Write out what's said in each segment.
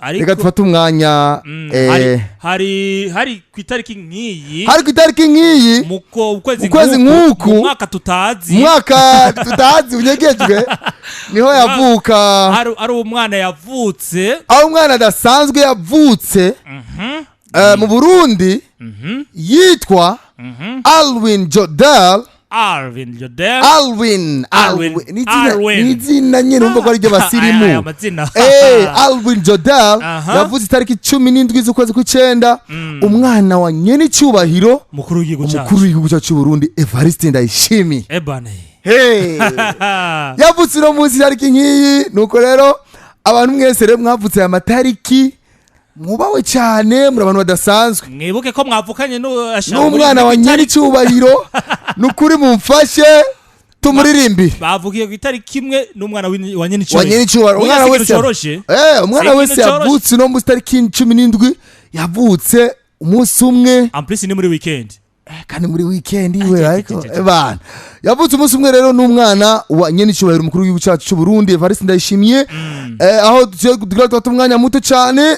reka dufate umwanya hari ku itariki nk'iyi mu kwezi nk'uku mu mwaka tutazi unyegejwe niho yavuka ari umwana yavutse umwana adasanzwe yavutse mu Burundi yitwa Alwin nizina nyene umva ko ari ryo basirimu Alwin Jodel yavuze itariki 17 z'ukwezi kw'icenda umwana wa nyene icyubahiro mukuru w'igihugu cyacu Burundi Evariste Ndayishimiye yavutse no munsi itariki nk'iyi nuko rero abantu mwese rero mwavutse aya matariki mubawe cyane muri abantu badasanzwe mwibuke ko mwavukanye n'umwana wa nyene icyubahiro nukuri mumfashe tumuririmbire bavugiye ku itariki imwe n'umwana wa nyene icyubahiro umwana wese yavutse no mu itariki 17 yavutse umunsi umwe amplisi ni muri weekend kandi muri weekend iwe ariko bana yavutse umunsi umwe rero n'umwana wa nyene icyubahiro mukuru w'igihugu cyacu cy'u Burundi Evariste Ndayishimiye aho tugira umwanya muto cyane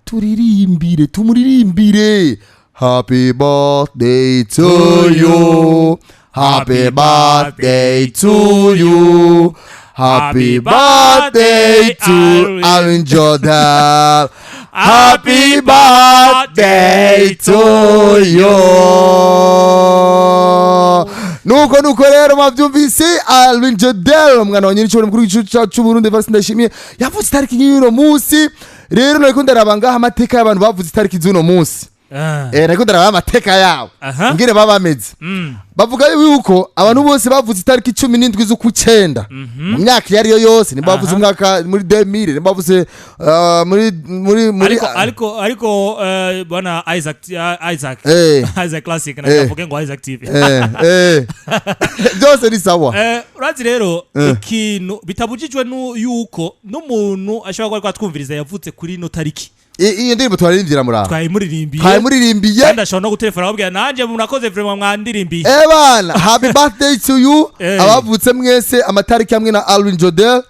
tumuririmbire happy birthday to you happy birthday to you happy birthday to Alwin Jodel happy birthday to you nuko rero mavyumvise Alwin Jodel umwana wa nyine cy'ubahiro mukuru w'igihugu cyacu Burundi Evariste Ndayishimiye yavutse itariki y'uno munsi rero nariko ndaraba amateka y'abantu bavuze itariki z'uno munsi nariko ndaraba amateka yabo ngire babameze bavuga yuko abantu bose bavuze itariki 17 z'ukw'icenda mu myaka yari yo yose nimba bavuze umwaka muri 2000 nimba bavuze muri ariko bwana Isaac classic navuga ngo Isaac TV byose ni sawa urazi rero ikintu bitabujijwe yuko n'umuntu ashobora kuba twumviriza yavutse kuri no tariki iyo ndirimbo twaririmbira muri aho twayimuririmbiye kandi ashobora no gutelefona ababwira nanje murakoze vraiment mwandirimbiye bana happy birthday to you abavutse mwese amatariki hamwe na Alwin Jodel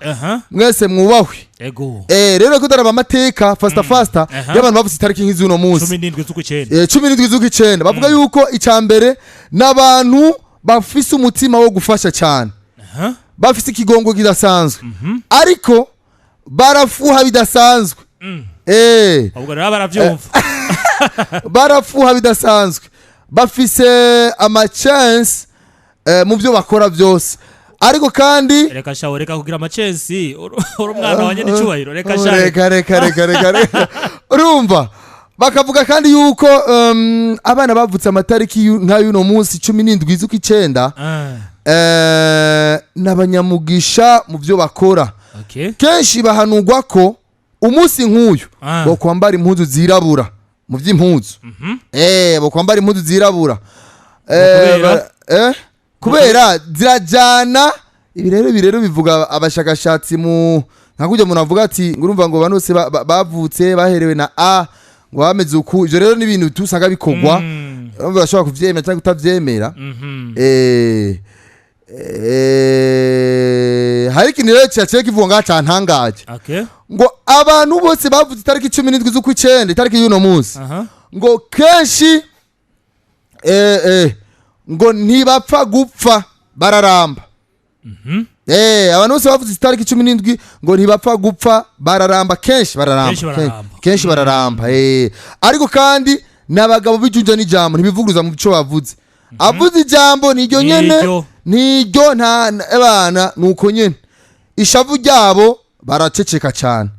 mwese mwubahwe rero ko daraba amateka fasta y'abantu bavuze itariki nk'izuno munsi 17 z'ukw'icenda bavuga yuko icambere n'abantu bafise umutima wo gufasha cyane bafise ikigongo kidasanzwe ariko barafuha bidasanzwe ubwo rero baravyumva barafuha bidasanzwe bafise ama chance mu byo bakora byose ariko kandi reka kugira ama chance umwana wa nyene icyubahiro reka urumva bakavuga kandi yuko abana bavutse amatariki nk'ayuno munsi 17 z'ukw'icenda n'abanyamugisha mu byo bakora kenshi bahanurwa ko umunsi nk'uyu bo kwambara impuzu zirabura mu by'impuzu bo kwambara impuzu zirabura kubera zirajana ibirero bivuga abashakashatsi mu nkakujya umuntu avuga ati ngurumva ngo banose bavutse baherewe na A ngo bameze uku ivyo rero n'ibintu tusanga bikogwa bashobora kuvyemera cyangwa kutavyemera hari ikintu rero cyaciye kivuga nga cantangaje ngo abantu bose bavuze itariki 17 z'ukw'icenda itariki y'uno munsi ngo kenshi ngo ntibapfa gupfa bararamba abantu bose bavuze itariki 17 ngo ntibapfa gupfa bararamba kenshi bararamba ariko kandi n'abagabo bijunja n'ijambo ntibivuguruza mu bico bavuze avuze ijambo niryo nyene niryo nta abana nuko nyene ishavu ryabo baraceceka cyane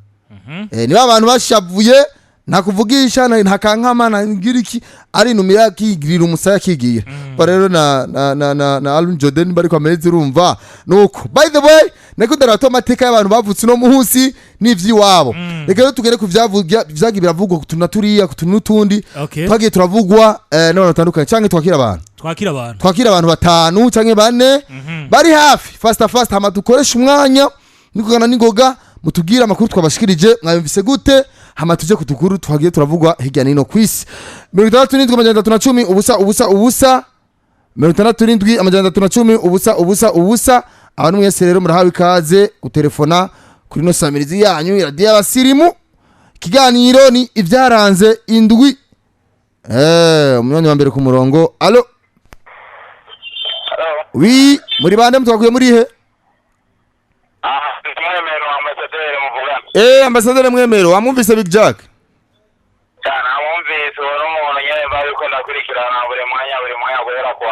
niba abantu bashavuye nta kuvugisha nta kankama na ngiriki ari numira kigirira umusaya kigiye rero na Alwin Jodel bari kwameze urumva nuko by the way nako darato amateka y'abantu bavutse no muhusi n'ivyiwabo reka rero tugere ku vyagiye biravugwa kutunaturiya nutundi twagiye turavugwa n'abantu batandukanye canke twakira abantu batanu canke bane bari hafi fast hama dukoresha umwanya nikugana ningoga mutubwira amakuru twabashikirije mwabimvise gute hama tuje kutukuru twagiye turavugwa hirya nino kwisi 67 ubusa 67 ubusa abantu mwese rero murahawe ikaze gutelefona kuri no samirizi yanyu iradiyo abasirimu Kiganiro ni ivyaranze indwi. Umunywanyi wa mbere ku murongo. Allo. Oui, muri bande mutwakuye muri he? Mwemero ambasaderi muvugana. Ambasaderi Mwemero, wamwumvise Big Jack? Cyane amwumvise umuntu nyene mbaye ko ndakurikirana buri mwanya guhera kwa